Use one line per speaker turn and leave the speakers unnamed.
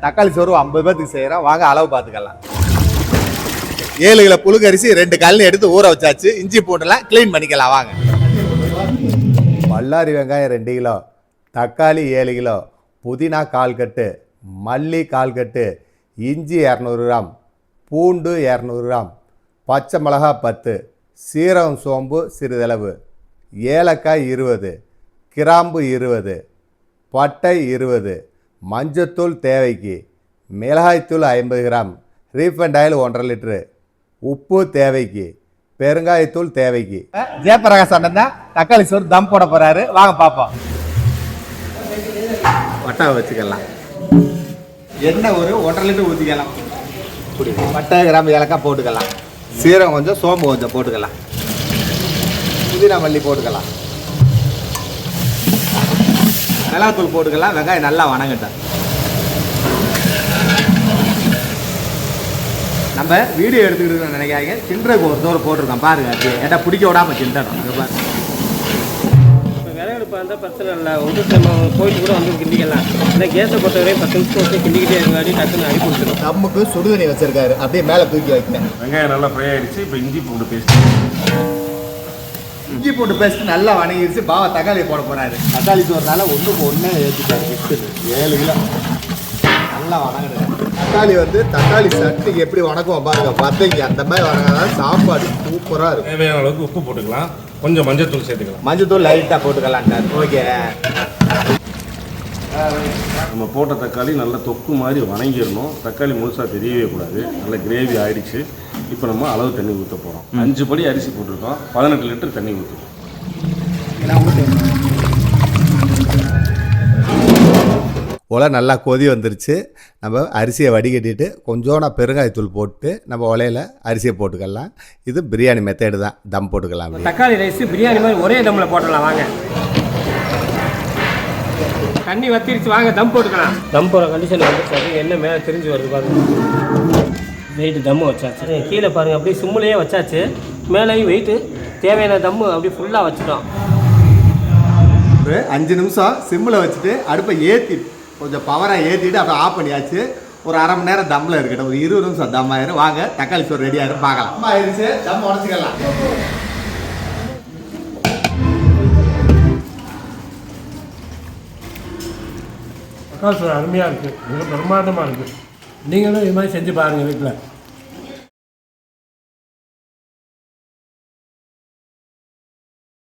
தக்காளி சோறு 50 பேத்துக்கு செய்கிறோம். வாங்க அளவு பார்த்துக்கலாம். 7 கிலோ புழுக்கரிசி 2 கல்னு எடுத்து ஊற வச்சாச்சு. இஞ்சி பூண்டெல்லாம் க்ளீன் பண்ணிக்கலாம். வாங்க. பல்லாரி வெங்காயம் 2 கிலோ, தக்காளி 7 கிலோ, புதினா 1/4 கட்டு, மல்லி 1/4 கட்டு, இஞ்சி 200 கிராம், பூண்டு 200 கிராம், பச்சை மிளகா 10, சீரகம் சோம்பு சிறிதளவு, ஏலக்காய் 20, கிராம்பு 20, பட்டை 20, மஞ்சத்தூள் தேவைக்கு, மிளகாய்த்தூள் 50 கிராம், ரீஃபண்ட் ஆயில் 1.5 லிட்டரு, உப்பு தேவைக்கு, பெருங்காயத்தூள் தேவைக்கு. ஜெயபிரகாஷ் அண்ணன் தான் தக்காளி சோறு தம் போட போகிறாரு. வாங்க பார்ப்போம். வட்டை வச்சுக்கலாம். எண்ணெய் ஒரு 1.5 லிட்டர் ஊற்றிக்கலாம். பட்டை கிராம்பு ஏலக்காய் போட்டுக்கலாம். சீரகம் கொஞ்சம், சோம்பு கொஞ்சம் போட்டுக்கலாம். புதினா மல்லி போட்டுக்கலாம். மிளகாத்தூள் போட்டுக்கலாம். வெங்காயம் நல்லா வணங்கட்டும். நம்ம வீடியோ எடுத்துக்கிட்டு நினைக்காங்க. கிண்டருக்கு ஒரு தோறு போட்டிருக்கோம் பாருங்க. ஏட்டா பிடிக்க விடாமல் கிண்டணும்.
இப்போ விளையாடுப்பா இருந்தால் பிரச்சனை இல்லை. ஒன்று போயிட்டு கூட வந்து கிண்டிக்கலாம். இல்லை கேஸை பொறுத்தவரையும் 10 நிமிஷம் வச்சு கிண்டிக்கிட்டே இருக்காடி டக்குன்னு அடி கொடுத்துடும்.
தம்முக்கு சுடுதண்ணி வச்சிருக்காரு. அப்படியே மேலே தூக்கி வைக்கிறேன்.
வெங்காயம் நல்லா ஃப்ரை ஆகிடுச்சு. இப்போ இஞ்சி பூண்டு பேஸ்ட்.
இஞ்சி பூண்டு பேஸ்ட் நல்லா வணங்கிடுச்சு. பாவா தக்காளி போட போகிறாரு. தக்காளி சோறுனால 1 ஏற்றிட்டாரு. 7 கிலோ நல்லா வணங்குது. தக்காளி தக்காளி சட்னிக்கு எப்படி வணக்கம் பாருங்க. பார்த்தீங்க அந்த மாதிரி வணங்கினா சாப்பாடு சூப்பராக இருக்கும்.
தேவையான அளவுக்கு உப்பு போட்டுக்கலாம். கொஞ்சம் மஞ்சத்தூள் சேர்த்துக்கலாம்.
மஞ்சத்தூள் லைட்டாக போட்டுக்கலான்ட்டார். ஓகே.
நம்ம போட்ட தக்காளி நல்லா தொக்கு மாதிரி வணங்கிடணும். தக்காளி முழுசாக தெரியவே கூடாது. நல்லா கிரேவி ஆகிடுச்சு. இப்போ நம்ம அளவு தண்ணி ஊற்ற போகிறோம். 5 படி அரிசி போட்டிருக்கோம். 18 லிட்டர் தண்ணி ஊற்றுறோம்.
உலை நல்லா கொதி வந்துருச்சு. நம்ம அரிசியை வடிகட்டிட்டு கொஞ்சோனா பெருங்காயத்தூள் போட்டு நம்ம உலையில் அரிசியை போட்டுக்கலாம். இது பிரியாணி மெத்தேடு தான். தம் போட்டுக்கலாம்.
தக்காளி ரைஸ் பிரியாணி மாதிரி ஒரே தம்மில் போட்டுடலாம். வாங்க. தண்ணி வத்திருச்சு. வாங்க தம் போட்டுக்கலாம். தம் போகிற கண்டிஷன் வந்து என்ன மேலே தெரிஞ்சு வருது பாருங்க. வெயிட்டு தம்மு வச்சாச்சு. கீழே பாருங்கள் அப்படியே சிம்முலையே வச்சாச்சு. மேலேயும் வெயிட்டு தேவையான தம்மு அப்படியே ஃபுல்லாக வச்சுட்டோம்.
ஒரு 5 நிமிஷம் சிம்மில் வச்சுட்டு அடுப்பை ஏற்றி கொஞ்சம் பவராக ஏற்றிட்டு அப்புறம் ஆஃப் பண்ணியாச்சு. ஒரு அரை மணி நேரம் தம்மில் இருக்கட்டும். ஒரு 20 நிமிஷம் தம் ஆயிரும். வாங்க தக்காளி சோறு ரெடி ஆயிரும் பார்க்கலாம். தம் ஆயிடுச்சு. தம் உடச்சிக்கலாம்.
தக்காளி சோறு அருமையாக இருக்குது. மிக பிரமாண்டமாக இருக்குது. நீங்களும் இது மாதிரி செஞ்சு பாருங்கள் வீட்டில்.